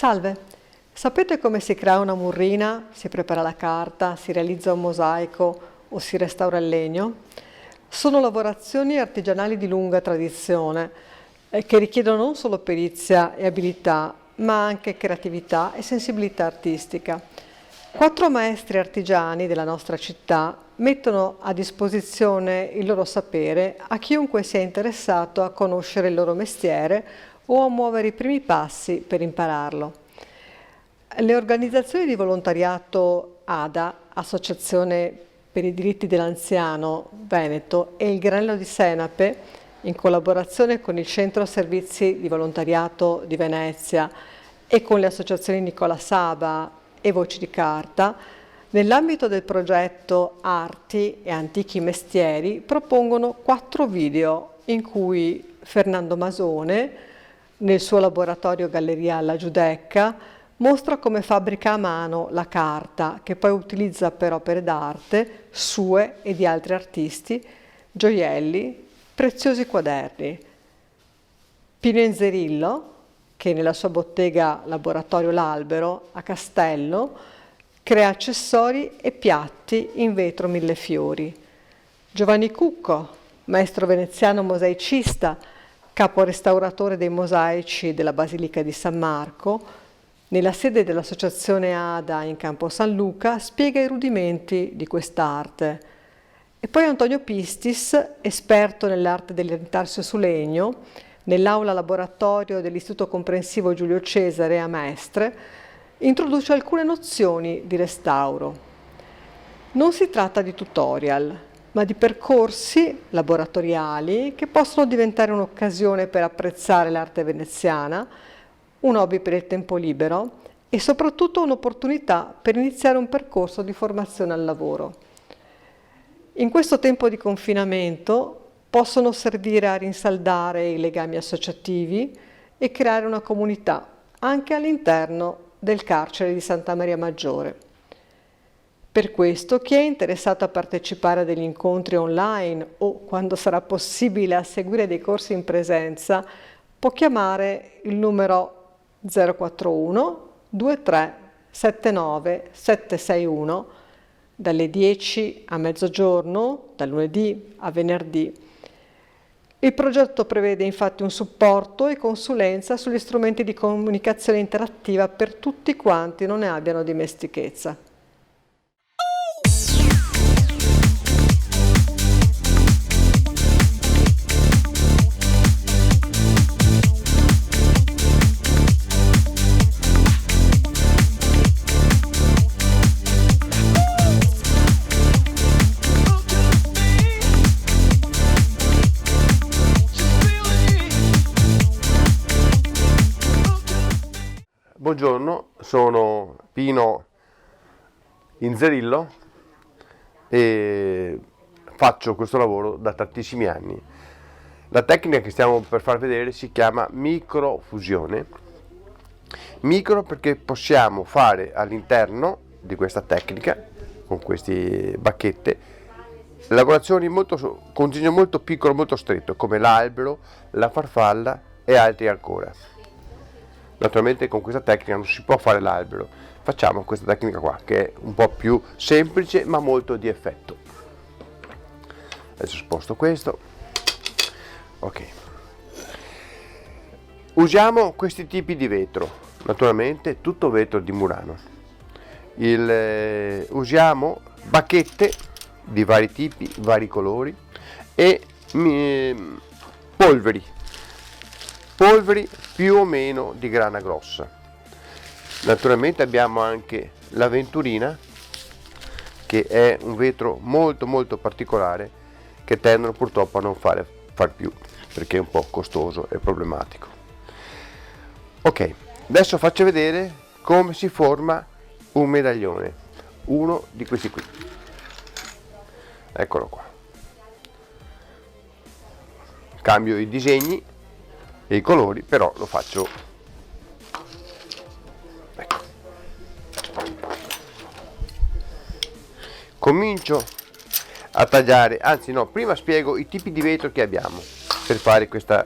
Salve, sapete come si crea una murrina, si prepara la carta, si realizza un mosaico o si restaura il legno? Sono lavorazioni artigianali di lunga tradizione che richiedono non solo perizia e abilità, ma anche creatività e sensibilità artistica. 4 maestri artigiani della nostra città mettono a disposizione il loro sapere a chiunque sia interessato a conoscere il loro mestiere o a muovere i primi passi per impararlo. Le organizzazioni di volontariato ADA, Associazione per i diritti dell'anziano Veneto, e il Granello di Senape, in collaborazione con il Centro Servizi di Volontariato di Venezia e con le associazioni Nicola Saba e Voci di Carta, nell'ambito del progetto Arti e Antichi Mestieri, propongono 4 video in cui Fernando Masone, nel suo laboratorio Galleria alla Giudecca, mostra come fabbrica a mano la carta, che poi utilizza per opere d'arte sue e di altri artisti, gioielli, preziosi quaderni. Pino Inzerillo, che nella sua bottega Laboratorio L'Albero a Castello crea accessori e piatti in vetro millefiori. Giovanni Cucco, maestro veneziano mosaicista, caporestauratore dei mosaici della Basilica di San Marco, nella sede dell'Associazione ADA in Campo San Luca, spiega i rudimenti di quest'arte. E poi Antonio Pistis, esperto nell'arte dell'intarsio su legno, nell'aula laboratorio dell'Istituto Comprensivo Giulio Cesare a Mestre, introduce alcune nozioni di restauro. Non si tratta di tutorial, ma di percorsi laboratoriali che possono diventare un'occasione per apprezzare l'arte veneziana, un hobby per il tempo libero e soprattutto un'opportunità per iniziare un percorso di formazione al lavoro. In questo tempo di confinamento possono servire a rinsaldare i legami associativi e creare una comunità anche all'interno del carcere di Santa Maria Maggiore. Per questo chi è interessato a partecipare a degli incontri online o, quando sarà possibile, a seguire dei corsi in presenza, può chiamare il numero 041 23 79 761 dalle 10 a mezzogiorno, dal lunedì a venerdì. Il progetto prevede infatti un supporto e consulenza sugli strumenti di comunicazione interattiva per tutti quanti non ne abbiano dimestichezza. Buongiorno, sono Pino Inzerillo e faccio questo lavoro da tantissimi anni. La tecnica che stiamo per far vedere si chiama microfusione. Micro perché possiamo fare all'interno di questa tecnica, con queste bacchette, lavorazioni con disegno molto piccolo, molto stretto, come l'albero, la farfalla e altri ancora. Naturalmente con questa tecnica non si può fare l'albero, facciamo questa tecnica qua che è un po' più semplice ma molto di effetto. Adesso sposto questo. Ok. Usiamo questi tipi di vetro, naturalmente tutto vetro di Murano. Usiamo bacchette di vari tipi, vari colori e polveri più o meno di grana grossa. Naturalmente abbiamo anche l'avventurina, che è un vetro molto molto particolare che tendono purtroppo a non far più perché è un po' costoso e problematico. Ok, adesso faccio vedere come si forma un medaglione, uno di questi qui. Eccolo qua. Cambio i disegni e i colori, però lo faccio. Ecco. Comincio a tagliare, anzi no, prima spiego i tipi di vetro che abbiamo per fare questa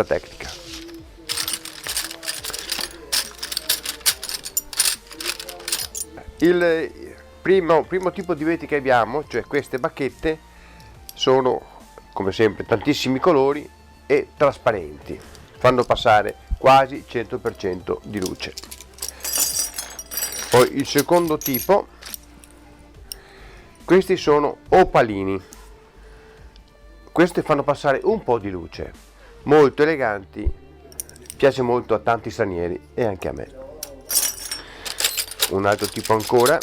tecnica. Il primo tipo di vetri che abbiamo, cioè queste bacchette, sono come sempre tantissimi colori e trasparenti, fanno passare quasi 100% di luce. Poi il secondo tipo, questi sono opalini, questi fanno passare un po' di luce, molto eleganti, piace molto a tanti stranieri e anche a me. Un altro tipo ancora,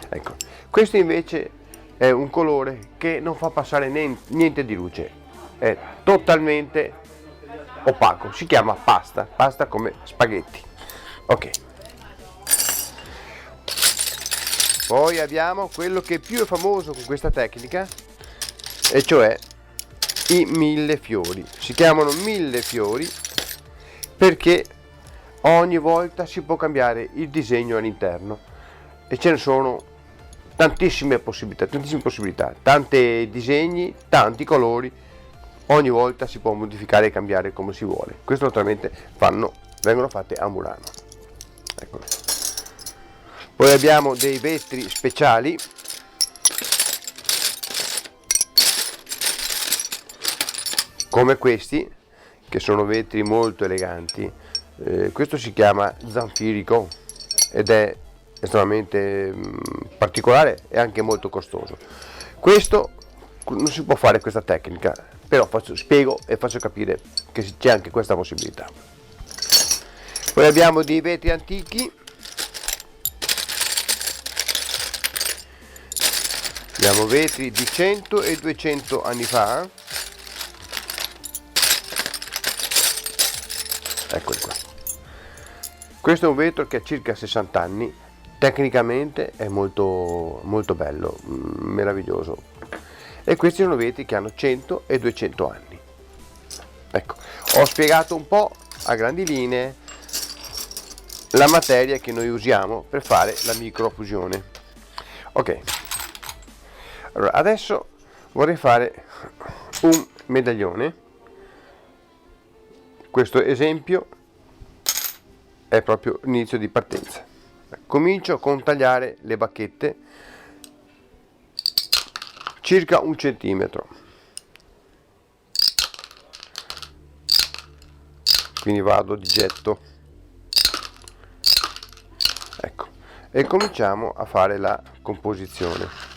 ecco, questo invece è un colore che non fa passare niente di luce, è totalmente opaco, si chiama pasta come spaghetti. Ok, poi abbiamo quello che più è famoso con questa tecnica, e cioè i millefiori. Si chiamano millefiori perché ogni volta si può cambiare il disegno all'interno e ce ne sono tantissime possibilità, tanti disegni, tanti colori, ogni volta si può modificare e cambiare come si vuole. Questo naturalmente vengono fatte a Murano. Eccolo. Poi abbiamo dei vetri speciali, come questi, che sono vetri molto eleganti. Questo si chiama Zanfirico ed è estremamente particolare e anche molto costoso. Questo non si può fare questa tecnica, però spiego e faccio capire che c'è anche questa possibilità. Poi abbiamo dei vetri antichi, abbiamo vetri di 100 e 200 anni fa, eccoli qua. Questo è un vetro che ha circa 60 anni, tecnicamente è molto bello, meraviglioso, e questi sono vetri che hanno 100 e 200 anni. Ecco, ho spiegato un po' a grandi linee la materia che noi usiamo per fare la microfusione. Ok, allora adesso vorrei fare un medaglione. Questo esempio è proprio l'inizio di partenza. Comincio con tagliare le bacchette circa 1 centimetro, quindi vado di getto, ecco, e cominciamo a fare la composizione.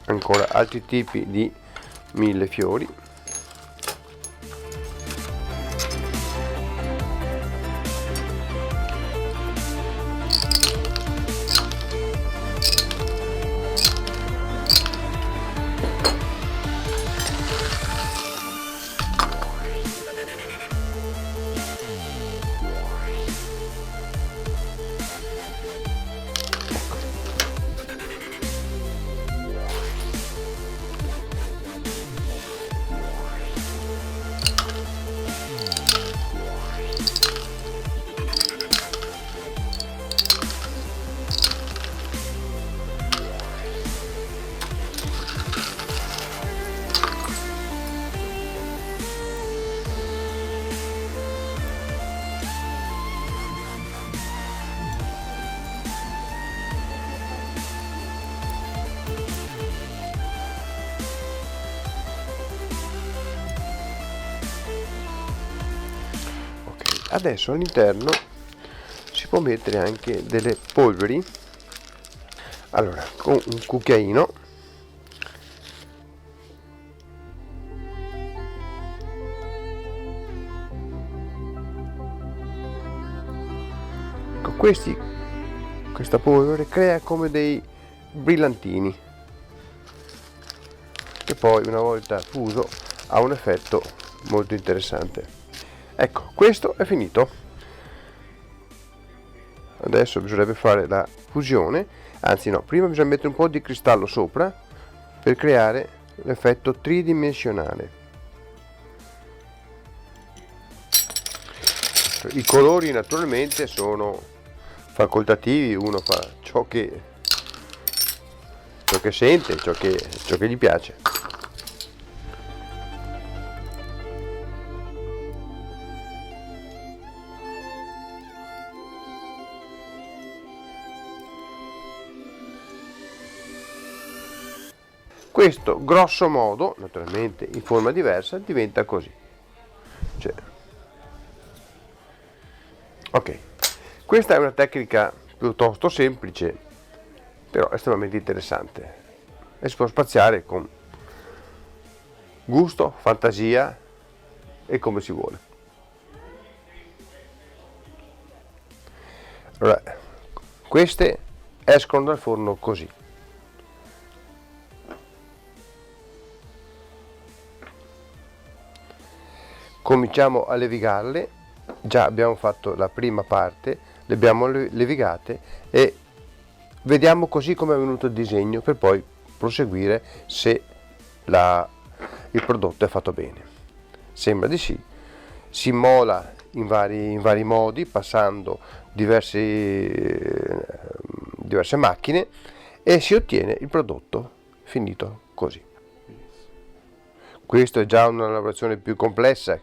Ancora altri tipi di millefiori. Adesso all'interno si può mettere anche delle polveri. Allora, con un cucchiaino con questa polvere crea come dei brillantini. che poi una volta fuso ha un effetto molto interessante. Ecco, questo è finito. Adesso bisognerebbe fare la fusione, anzi no, prima bisogna mettere un po' di cristallo sopra per creare l'effetto tridimensionale. I colori naturalmente sono facoltativi, uno fa ciò che sente, ciò che gli piace. Questo grosso modo, naturalmente in forma diversa, diventa così. Cioè, ok, questa è una tecnica piuttosto semplice, però estremamente interessante, e si può spaziare con gusto, fantasia e come si vuole. Allora, queste escono dal forno così. Cominciamo a levigarle. Già abbiamo fatto la prima parte, le abbiamo levigate e vediamo così come è venuto il disegno per poi proseguire se il prodotto è fatto bene. Sembra di sì. Si mola in vari modi, passando diverse macchine, e si ottiene il prodotto finito così. Questo è già una lavorazione più complessa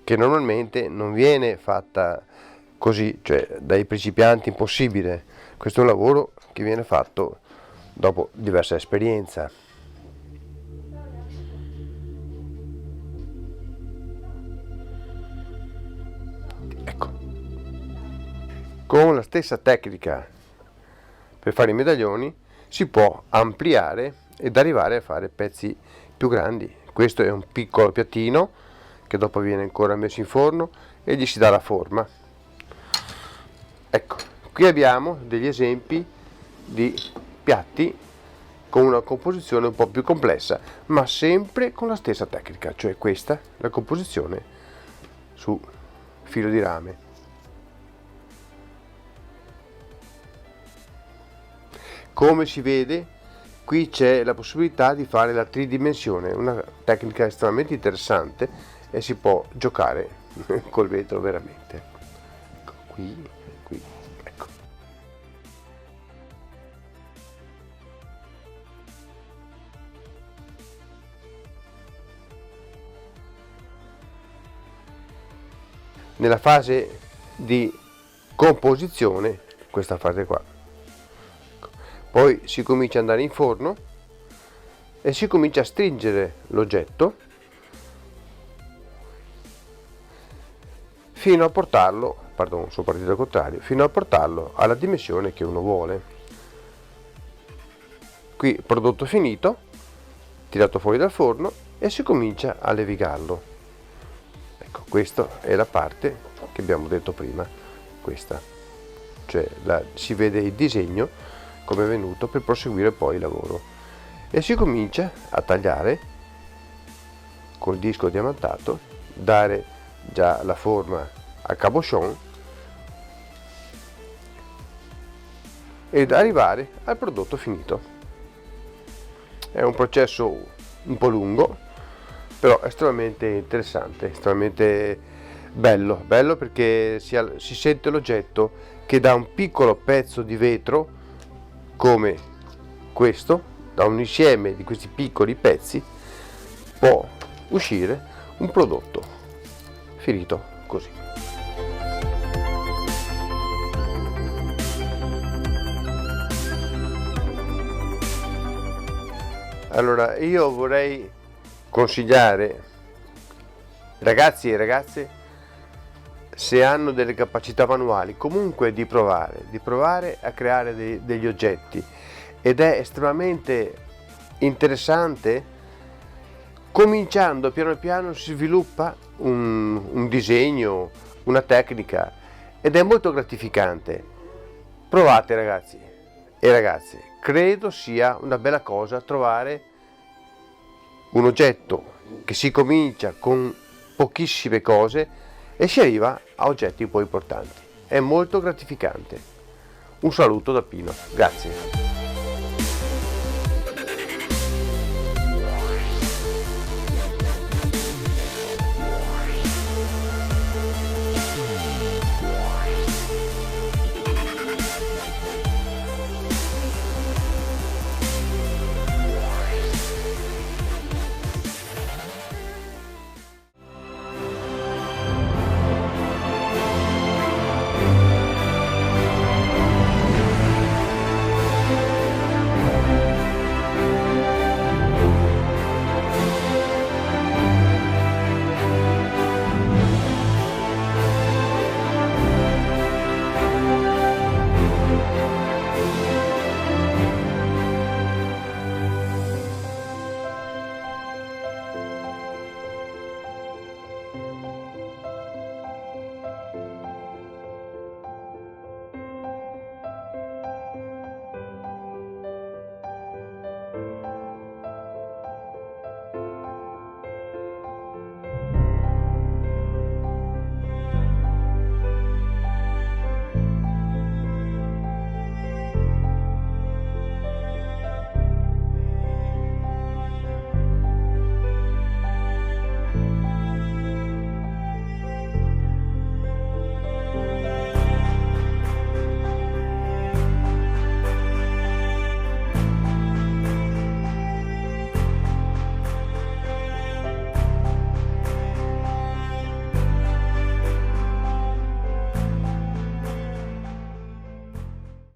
che normalmente non viene fatta così, cioè dai principianti, impossibile. Questo è un lavoro che viene fatto dopo diversa esperienza. Ecco, con la stessa tecnica per fare i medaglioni si può ampliare ed arrivare a fare pezzi più grandi. Questo è un piccolo piattino che dopo viene ancora messo in forno e gli si dà la forma. Ecco, qui abbiamo degli esempi di piatti con una composizione un po' più complessa, ma sempre con la stessa tecnica, cioè questa, la composizione su filo di rame. Come si vede, qui c'è la possibilità di fare la tridimensione, una tecnica estremamente interessante, e si può giocare col vetro veramente. Ecco, qui, ecco. Nella fase di composizione, questa fase qua, poi si comincia ad andare in forno e si comincia a stringere l'oggetto fino a portarlo, sono partito al contrario, fino a portarlo alla dimensione che uno vuole. Qui prodotto finito, tirato fuori dal forno, e si comincia a levigarlo. Ecco, questa è la parte che abbiamo detto prima, questa, cioè si vede il disegno come è venuto per proseguire poi il lavoro, e si comincia a tagliare col disco diamantato, dare già la forma a cabochon ed arrivare al prodotto finito. È un processo un po' lungo, però estremamente interessante, estremamente bello perché si sente l'oggetto che da un piccolo pezzo di vetro come questo, da un insieme di questi piccoli pezzi, può uscire un prodotto finito così. Allora, io vorrei consigliare ragazzi e ragazze, se hanno delle capacità manuali, comunque di provare a creare degli oggetti, ed è estremamente interessante. Cominciando piano piano si sviluppa un disegno, una tecnica, ed è molto gratificante. Provate, ragazzi e ragazze, credo sia una bella cosa trovare un oggetto che si comincia con pochissime cose e si arriva a oggetti un po' importanti. È molto gratificante. Un saluto da Pino, grazie.